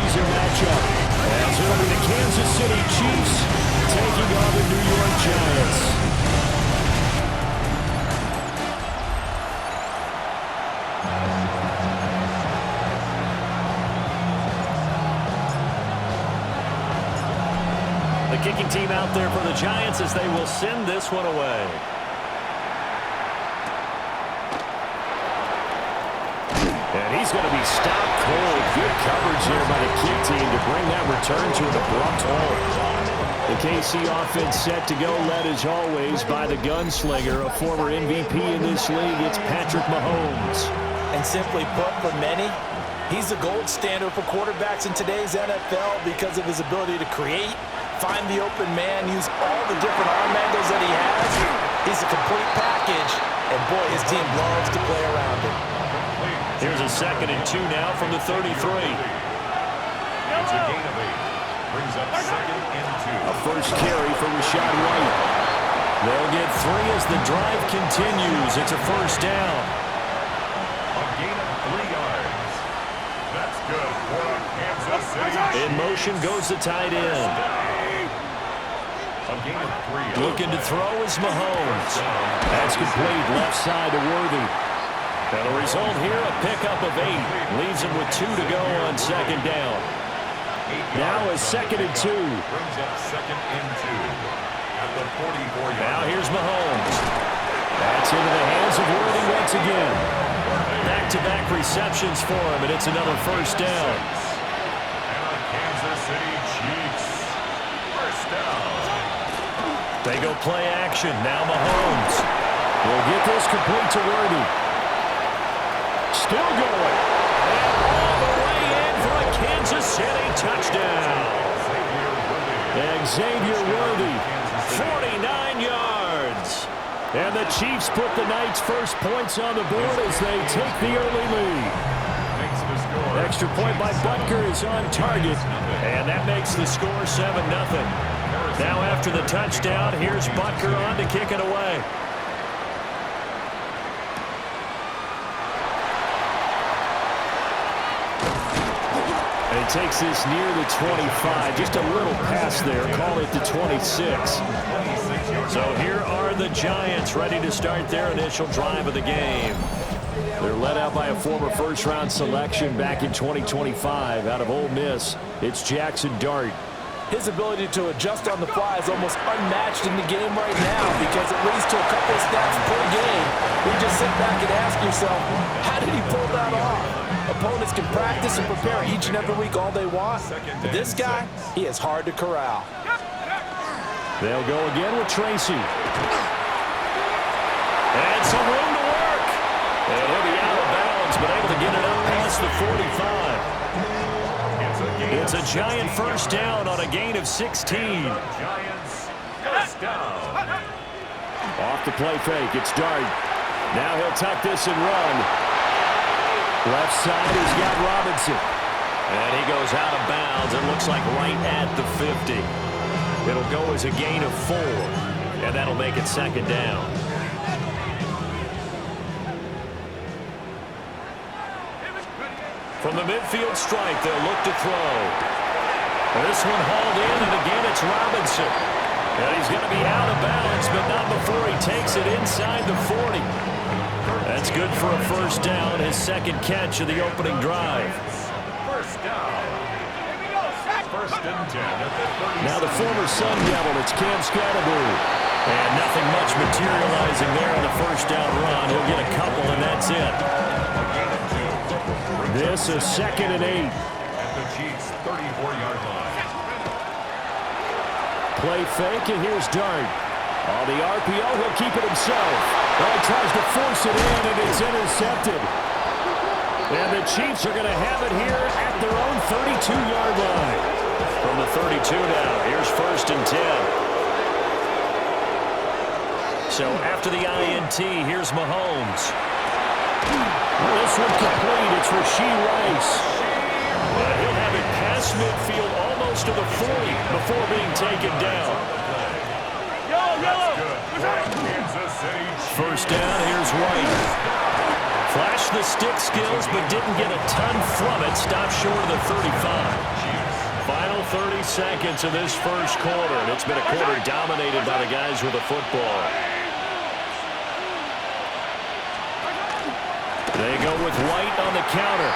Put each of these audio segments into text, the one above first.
preseason matchup as it'll be the Kansas City Chiefs taking on the New York Giants. The kicking team out there for the Giants as they will send this one away. And he's going to be stopped cold. Good coverage there by the kick team to bring that return to an abrupt halt. The KC offense set to go, led as always by the gunslinger, a former MVP in this league. It's Patrick Mahomes. And simply put, for many, he's the gold standard for quarterbacks in today's NFL because of his ability to create, find the open man, use all the different arm angles that he has. He's a complete package, and boy, his team loves to play around him. Here's a 2nd and 2 now from the 33. It's a gain of 8. Brings up 2nd and 2. A first carry for Rashad White. They'll get 3 as the drive continues. It's a first down. A gain of 3 yards. That's good for Kansas City. In motion goes the tight end. A gain of 3 yards. Looking to throw is Mahomes. That's complete left side to Worthy. And the result here, a pickup of 8. Leaves him with 2 to go on 2nd down. Now a 2nd and 2. Brings up 2nd and 2. At the 44-yard line. Now here's Mahomes. That's into the hands of Worthy once again. Back-to-back receptions for him, and it's another first down. And the Kansas City Chiefs. First down. They go play action. Now Mahomes. Will get this complete to Worthy. Still going. And all the way in for a Kansas City touchdown. Xavier Worthy. 49 yards. And the Chiefs put the Knights' first points on the board as they take the early lead. Extra point by Butker is on target. And that makes the score 7-0. Now after the touchdown, here's Butker on to kick it away. And he takes this near the 25. Just a little pass there. Call it the 26. So here are the Giants ready to start their initial drive of the game. They're led out by a former first-round selection back in 2025 out of Ole Miss. It's Jackson Dart. His ability to adjust on the fly is almost unmatched in the game right now because it leads to a couple of snaps per game. You just sit back and ask yourself, how did he pull that off? Opponents can practice and prepare each and every week all they want. But this guy, he is hard to corral. They'll go again with Tracy. And some room to work. And he'll be out of bounds, but able to get it up past the 45. It's a Giant first down on a gain of 16. Giants first down. Off the play fake, it's Dart. Now he'll tuck this and run. Left side, he's got Robinson. And he goes out of bounds. It looks like right at the 50. It'll go as a gain of 4. And that'll make it 2nd down. From the midfield stripe, they'll look to throw. This one hauled in, and again it's Robinson. And he's going to be out of bounds, but not before he takes it inside the 40. That's good for a first down, his 2nd catch of the opening drive. First down. First and 10 at the 30. Now the former Sun Devil, it's Cam Scatterboo. And nothing much materializing there on the first down run. He'll get a couple, and that's it. This is 2nd and 8. At the Chiefs' 34-yard line. Play fake, and here's Dart. On the RPO, he'll keep it himself. Well, he tries to force it in, and it's intercepted. And the Chiefs are going to have it here at their own 32-yard line. From the 32 now, here's 1st and 10. So after the INT, here's Mahomes. This one complete. It's Rashee Rice. And he'll have it past midfield almost to the 40 before being taken down. First down, here's White. Flashed the stick skills, but didn't get a ton from it. Stopped short of the 35. 30 seconds of this first quarter, and it's been a quarter dominated by the guys with the football. They go with White on the counter,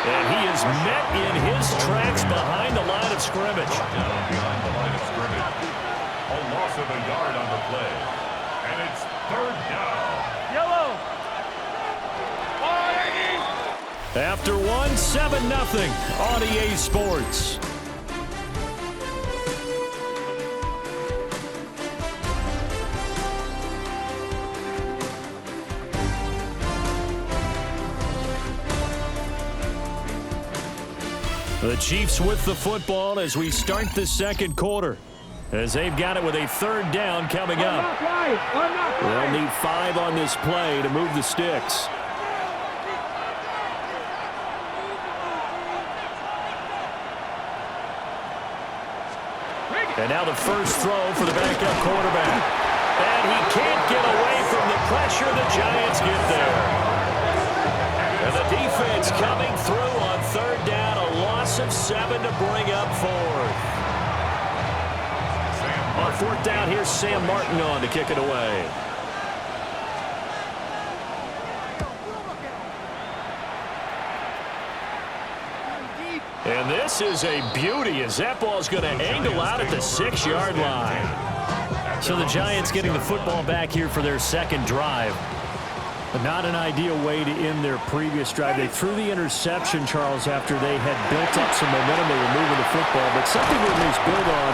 and he is met in his tracks behind the line of scrimmage. Down behind the line of scrimmage. A loss of a yard on the play, and it's third down. Yellow. After 7-0 on EA Sports. The Chiefs with the football as we start the second quarter, as they've got it with a third down coming up. They'll need 5 on this play to move the sticks. And now the first throw for the backup quarterback. And he can't get away from the pressure. The Giants get there. And the defense coming through on third down. A loss of 7 to bring up fourth. On fourth down, here's Sam Martin on to kick it away. And this is a beauty as that ball's going to angle out at the 6-yard line. So the Giants getting the football back here for their second drive. But not an ideal way to end their previous drive. They threw the interception, Charles, after they had built up some momentum. They were moving the football, but something to at least build on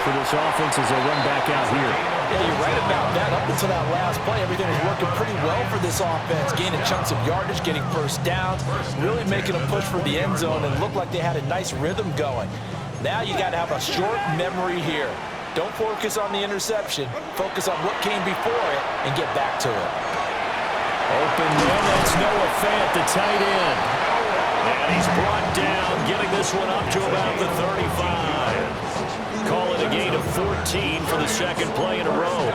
for this offense as they run back out here. Yeah, you're right about that. Up until that last play, everything was working pretty well for this offense. Gaining chunks of yardage, getting first downs, really making a push for the end zone, and looked like they had a nice rhythm going. Now you got to have a short memory here. Don't focus on the interception. Focus on what came before it and get back to it. Open man, that's Noah Fant, the tight end. And he's brought down, getting this one up to about the 35. Call it a gain of 14 for the second play in a row.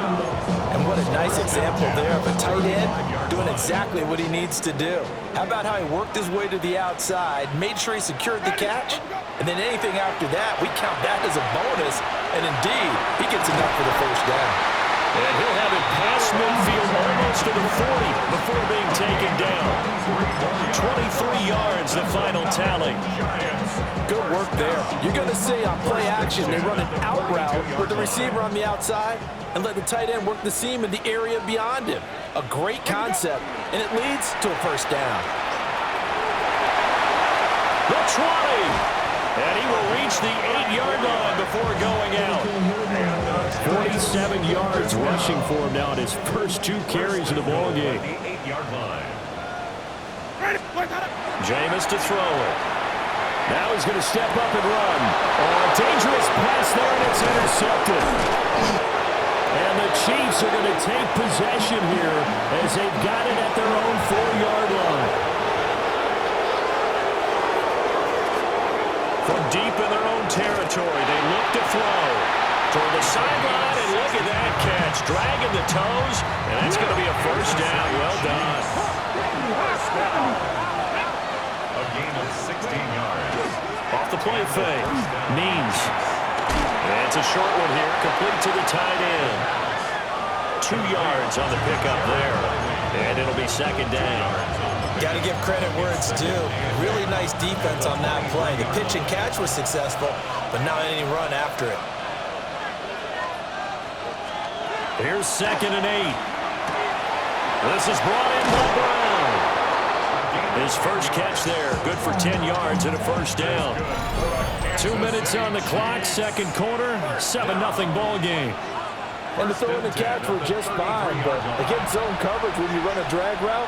And what a nice example there of a tight end doing exactly what he needs to do. How about how he worked his way to the outside, made sure he secured the catch, and then anything after that, we count that as a bonus. And indeed, he gets enough for the first down. And he'll have it past midfield almost to the 40 before being taken down. 23 yards, the final tally. Good work there. You're going to see on play action, they run an out route with the receiver on the outside and let the tight end work the seam in the area beyond him. A great concept, and it leads to a first down. The 20. And he will reach the 8-yard line before going out. 47 yards rushing for him now in his first 2 carries of the ballgame. Jameis to throw it. Now he's going to step up and run. Oh, a dangerous pass there, and it's intercepted. And the Chiefs are going to take possession here as they've got it at their own 4-yard line. From deep in their own territory, they look to throw toward the sideline, and look at that catch, dragging the toes, and that's going to be a first down. Well done. A gain of 16 yards. Off the play fake, Means. And it's a short one here, complete to the tight end. 2 yards on the pickup there, and it'll be second down. Got to give credit where it's due. Really nice defense on that play. The pitch and catch was successful, but not any run after it. Here's 2nd and 8. This is brought in by Brown. His first catch there, good for 10 yards and a first down. 2 minutes on the clock, second quarter, 7-0 ball game. And the throw in the catch were just fine, but against zone coverage when you run a drag route,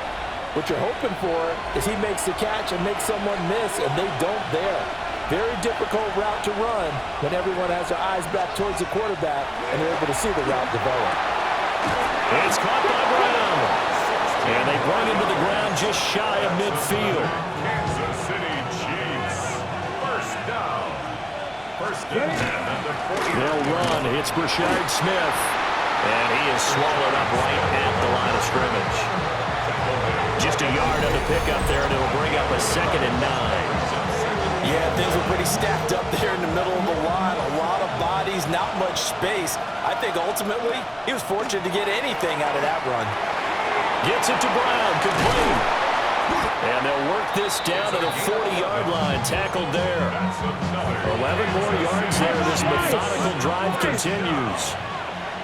what you're hoping for is he makes the catch and makes someone miss, and they don't there. Very difficult route to run when everyone has their eyes back towards the quarterback and they're able to see the route develop. It's caught by Brown. And they bring him to the ground just shy of midfield. Kansas City Chiefs. First down. First and 10 at the 40. They'll run. It's Brashard Smith. And he is swallowed up right at the line of scrimmage. Just a yard on the pickup there, and it'll bring up a 2nd and 9. Yeah, things were pretty stacked up there in the middle of the line. A lot of bodies, not much space. I think ultimately he was fortunate to get anything out of that run. Gets it to Brown, complete. And they'll work this down to the 40-yard line, tackled there. 11 more yards there. This methodical drive continues.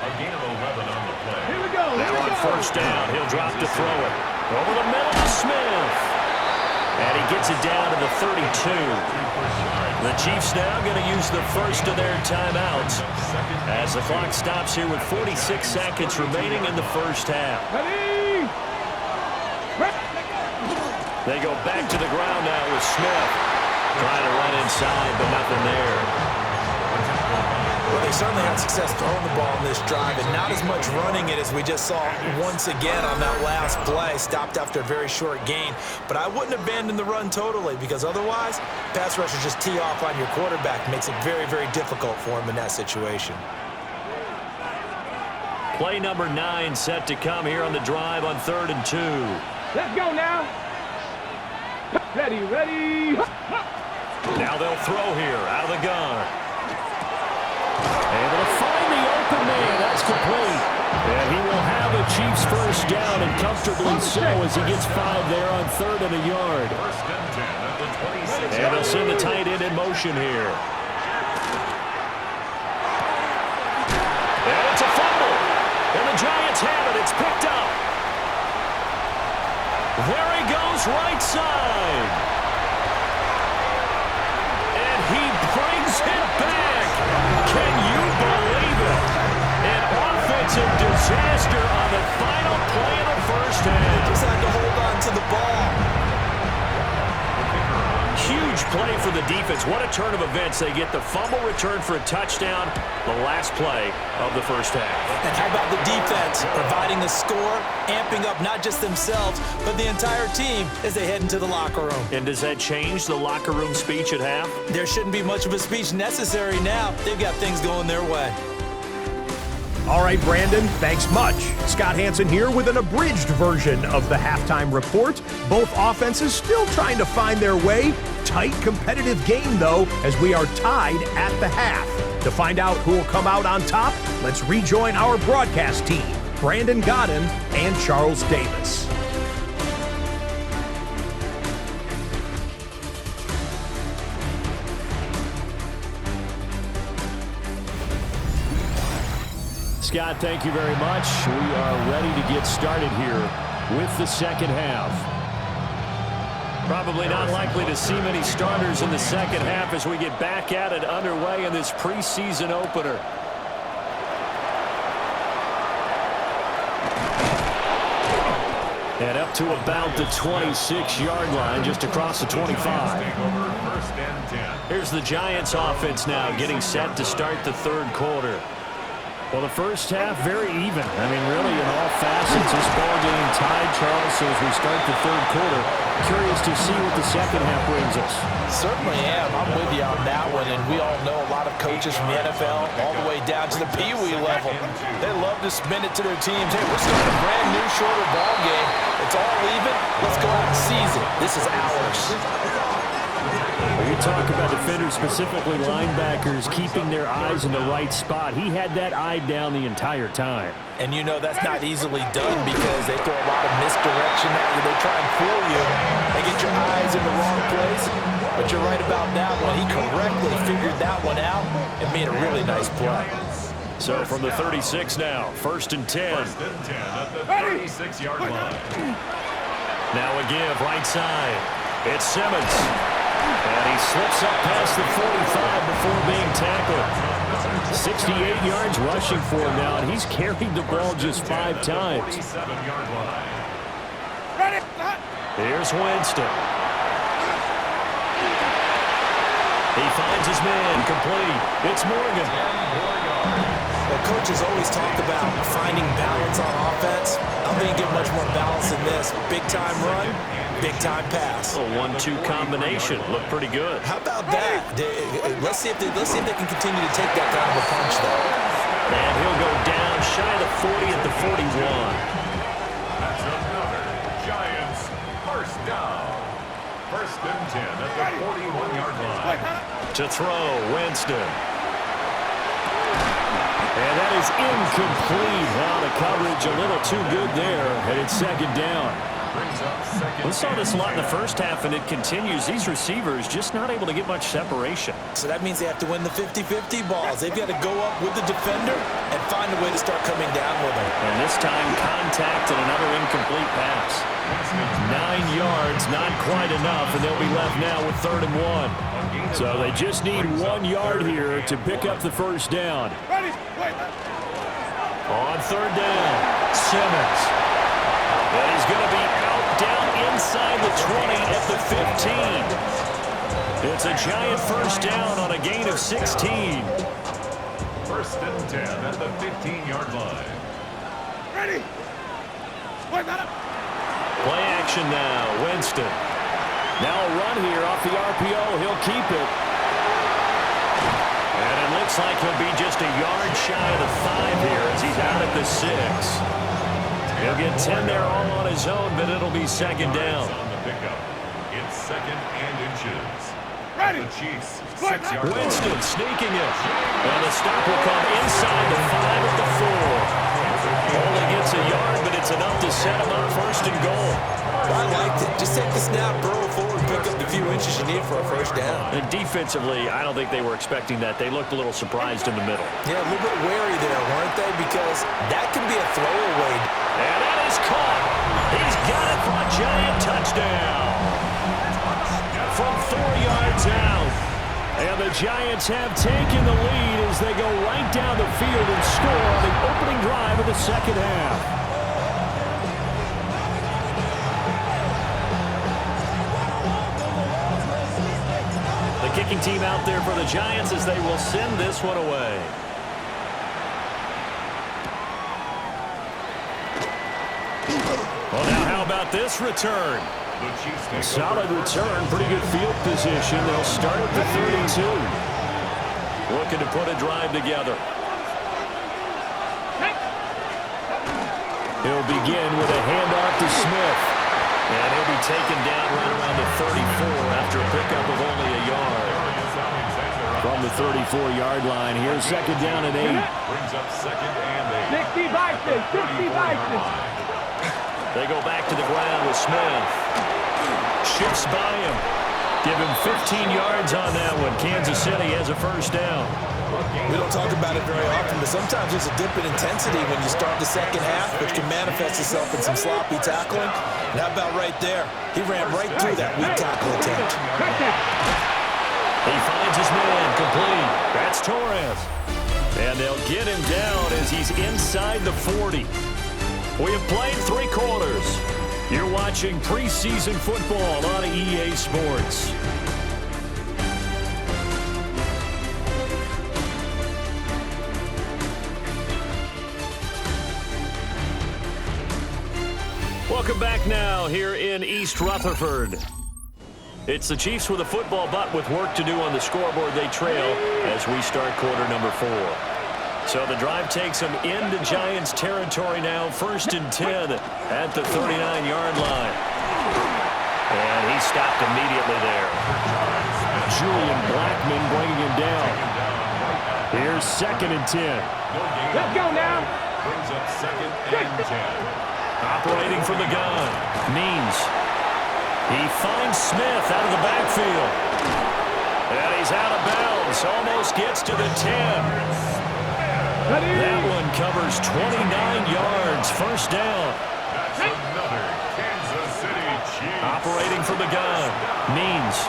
A gain of 11 on the play. Here we go. Now on first down, he'll drop to throw it. Over the middle to Smith. And he gets it down to the 32. The Chiefs now going to use the first of their timeouts as the clock stops here with 46 seconds remaining in the first half. Ready? They go back to the ground now with Smith. Trying to run inside, but nothing there. Well, they certainly had success throwing the ball in this drive, and not as much running it as we just saw once again on that last play. Stopped after a very short gain. But I wouldn't abandon the run totally, because otherwise, pass rushers just tee off on your quarterback. Makes it very, very difficult for him in that situation. Play number 9 set to come here on the drive on 3rd and 2. Let's go now. Ready, ready. Now they'll throw here out of the gun. Able to find the open man. That's complete. And he will have a Chiefs first down, and comfortably so as he gets 5 there on 3rd and a yard. First and 10 at the 26. And they'll send the tight end in motion here. And it's a fumble. And the Giants have it. It's picked up. There he goes, right side. And he brings it back. Can you believe it? An offensive disaster on the final play of the first half. Just had to hold on to the ball. Huge play for the defense. What a turn of events. They get the fumble return for a touchdown, the last play of the first half. And how about the defense providing the score, amping up not just themselves, but the entire team as they head into the locker room. And does that change the locker room speech at half? There shouldn't be much of a speech necessary now. They've got things going their way. All right, Brandon, thanks much. Scott Hansen here with an abridged version of the halftime report. Both offenses still trying to find their way. Tight, competitive game, though, as we are tied at the half. To find out who will come out on top, let's rejoin our broadcast team, Brandon Godden and Charles Davis. Scott, thank you very much. We are ready to get started here with the second half. Probably not likely to see many starters in the second half as we get back at it underway in this preseason opener. And up to about the 26-yard line, just across the 25. Here's the Giants offense now getting set to start the third quarter. Well, the first half, very even. I mean, really, in all facets, this ball game tied, Charles. So as we start the third quarter, curious to see what the second half brings us. Certainly am. I'm with you on that one. And we all know a lot of coaches from the NFL all the way down to the Pee Wee level. They love to spin it to their teams. Hey, we're starting a brand new, shorter ball game. It's all even. Let's go out and seize it. This is ours. Well, you talk about defenders, specifically linebackers, keeping their eyes in the right spot. He had that eye down the entire time. And you know that's not easily done because they throw a lot of misdirection at you. They try and fool you. They get your eyes in the wrong place. But you're right about that one. He correctly figured that one out and made a really nice play. So from the 36 now, 1st and 10. First and 10 at the 36-yard line. Now a give, right side. It's Simmons. And he slips up past the 45 before being tackled. 68 yards rushing for him now, and he's carried the ball just 5 times. Here's Winston. He finds his man, complete. It's Morgan. Well, coaches always talk about finding balance on offense. I don't think you get much more balance than this. Big-time run, big-time pass. A 1-2 combination. Looked pretty good. How about that? Let's see if they can continue to take that kind of a punch, though. And he'll go down shy of the 40 at the 41. That's another Giants first down. First and 10 at the 41-yard line. To throw, Winston. And that is incomplete. Well, the coverage a little too good there, and it's second down. We saw this a lot in the first half, and it continues. These receivers just not able to get much separation. So that means they have to win the 50-50 balls. They've got to go up with the defender and find a way to start coming down with him. And this time, contact and another incomplete pass. 9 yards, not quite enough, and they'll be left now with 3rd and 1. So they just need 1 yard here to pick up the first down. On 3rd down, Simmons. And he's going to be out down inside the 20 at the 15. It's a giant first down on a gain of 16. 1st and 10 at the 15-yard line. Play action now, Winston. Now a run here off the RPO. He'll keep it. And it looks like he'll be just a yard shy of the 5 here as he's out at the 6. He'll get 10 there all on his own, but it'll be second down. On the pickup. It's 2nd and inches. The Chiefs, 6 yards. Winston sneaking it. And the stop will come inside the 5 at the 4. Only gets a yard, but it's enough to set him up 1st and goal. I liked it. Just take the snap, burrow forward, pick up the few inches you need for a first down. And defensively, I don't think they were expecting that. They looked a little surprised in the middle. Yeah, a little bit wary there, weren't they? Because that can be a throwaway. And that is caught. He's got it for a giant touchdown. From 4 yards out. And the Giants have taken the lead as they go right down the field and score on the opening drive of the second half. The kicking team out there for the Giants as they will send this one away. Well, now how about this return? A solid return, pretty good field position. They'll start at the 32. Looking to put a drive together. He'll begin with a handoff to Smith. And he'll be taken down right around the 34 after a pickup of only a yard. From the 34-yard line, here's second down and 8. Brings up 2nd and 8. 60 Bison, 60 Bison. They go back to the ground with Smith. Shifts by him. Give him 15 yards on that one. Kansas City has a first down. We don't talk about it very often, but sometimes there's a dip in intensity when you start the second half, which can manifest itself in some sloppy tackling. And how about right there? He ran right through that weak tackle attempt. He finds his man complete. That's Torres. And they'll get him down as he's inside the 40. We have played 3 quarters. You're watching preseason football on EA Sports. Welcome back now here in East Rutherford. It's the Chiefs with a football, but with work to do on the scoreboard, they trail as we start quarter number 4. So the drive takes them into Giants territory now, 1st and 10 at the 39-yard line. And he stopped immediately there. Julian Blackman bringing him down. Here's 2nd and 10. Let's go now. Brings up 2nd and 10. Operating from the gun. Means. He finds Smith out of the backfield. And he's out of bounds. Almost gets to the 10. That one covers 29 yards. First down. That's another Kansas City Chiefs. Operating from the gun. Means.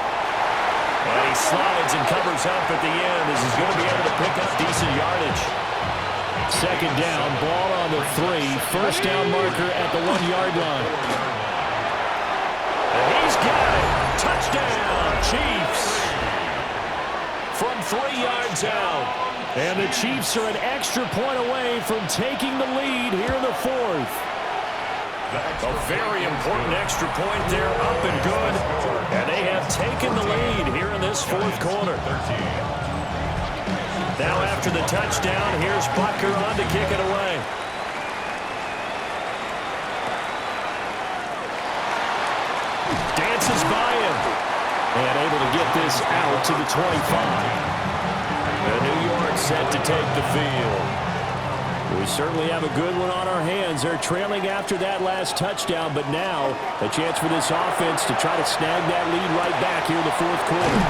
And he slides and covers up at the end as he's going to be able to pick up decent yardage. Second down, ball on the 3. First down marker at the 1-yard line. And he's got it. Touchdown, Chiefs. From 3 yards out. And the Chiefs are an extra point away from taking the lead here in the 4th. A very important extra point there, up and good. And they have taken the lead here in this 4th quarter. Now after the touchdown, here's Butker on to kick it away. Dances by him. And able to get this out to the 25. And New York set to take the field. We certainly have a good one on our hands. They're trailing after that last touchdown, but now a chance for this offense to try to snag that lead right back here in the fourth quarter.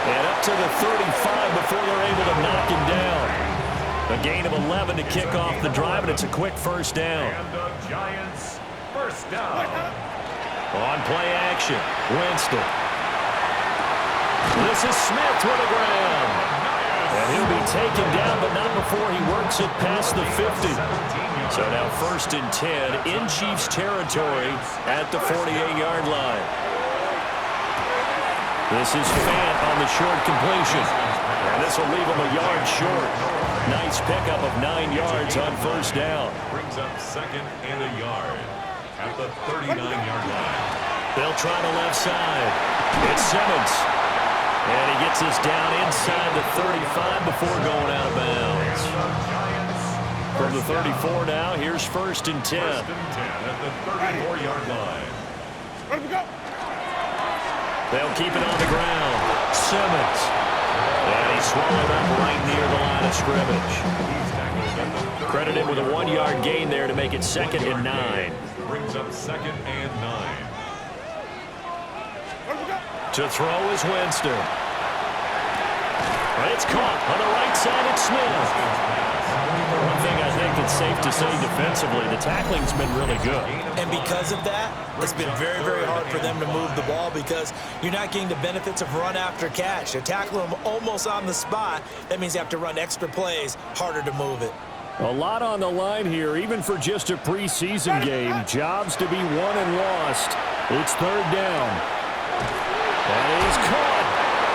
And up to the 35 before they're able to knock him down. A gain of 11 to kick off the drive, and it's a quick first down. And the Giants first down. On play action, Winston. This is Smith with the ground. And he'll be taken down, but not before he works it past the 50. So now 1st and 10 in Chiefs territory at the 48-yard line. This is Fant on the short completion. And this will leave him a yard short. Nice pickup of 9 yards on first down. Brings up 2nd and a yard at the 39-yard line. They'll try the left side. It's Simmons. And he gets this down inside the 35 before going out of bounds. From the 34 now, here's 1st and 10. 1st and 10 at the 34-yard line. Ready to go. They'll keep it on the ground. Simmons. And he swallowed up right near the line of scrimmage. Credit him with a 1-yard gain there to make it 2nd and 9. Brings up 2nd and 9. To throw is Winston. But it's caught on the right side. It's Smith. One thing I think that's safe to say defensively, the tackling's been really good. And because of that, it's been very, very hard for them to move the ball because you're not getting the benefits of run after catch. You tackle them almost on the spot. That means you have to run extra plays, harder to move it. A lot on the line here, even for just a preseason game. Jobs to be won and lost. It's 3rd down. And he's caught.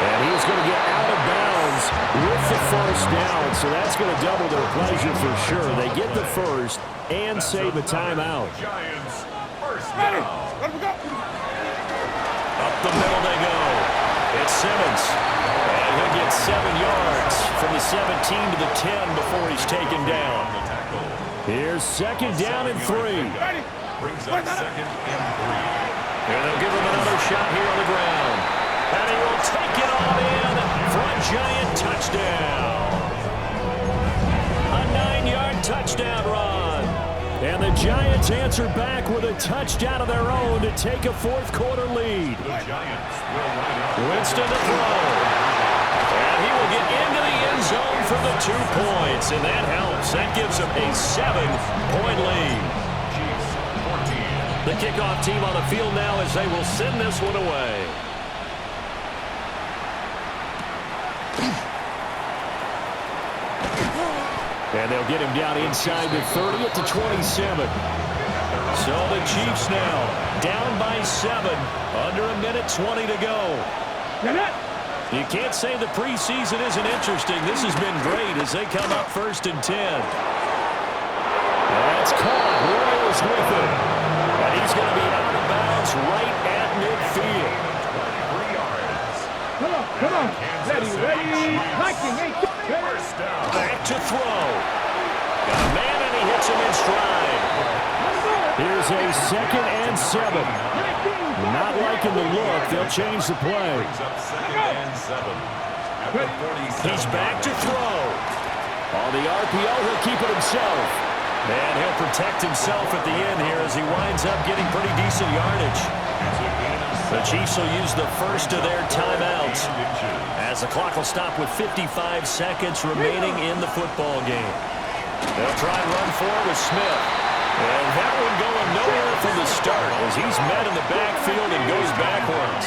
And he's going to get out of bounds with the first down. So that's going to double their pleasure for sure. They get the first and save a timeout. Giants first down. Up the middle they go. It's Simmons. And he'll get 7 yards from the 17 to the 10 before he's taken down. Here's 2nd down and 3. Brings up 2nd and 3. And they'll give him another shot here on the ground. And he will take it all in for a Giant touchdown. A 9-yard touchdown run. And the Giants answer back with a touchdown of their own to take a fourth quarter lead. The Giants will line up. Winston to throw. And he will get into the end zone for the 2 points. And that helps. That gives them a 7-point lead. The kickoff team on the field now as they will send this one away. And they'll get him down inside the 30 at the 27. So the Chiefs now down by 7, under a minute 20 to go. You can't say the preseason isn't interesting. This has been great as they come up 1st and 10. That's caught. Royals with it. And he's going to be out of bounds right at midfield. Come on. Ready. Hiking. First down. Back to throw. Got a man and he hits him in stride. Here's a 2nd and 7. Not liking the look. They'll change the play. Brings up 2nd and 7. At the 47. He's back to throw. On the RPO, he'll keep it himself. And he'll protect himself at the end here as he winds up getting pretty decent yardage. The Chiefs will use the first of their timeouts as the clock will stop with 55 seconds remaining in the football game. They'll try and run forward with Smith. And that one going nowhere from the start as he's met in the backfield and goes backwards.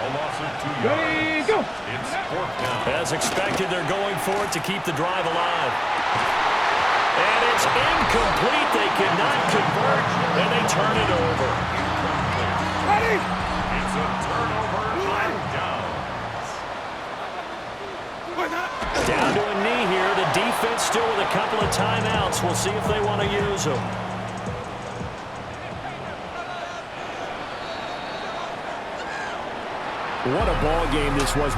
A loss of 2 yards. Ready, go. It's 4th down. As expected, they're going for it to keep the drive alive. And it's incomplete. They cannot convert, and they turn it over. Ready. It's a turnover on downs. Down to a knee here. The defense still with a couple of timeouts. We'll see if they want to use them. What a ball game this was.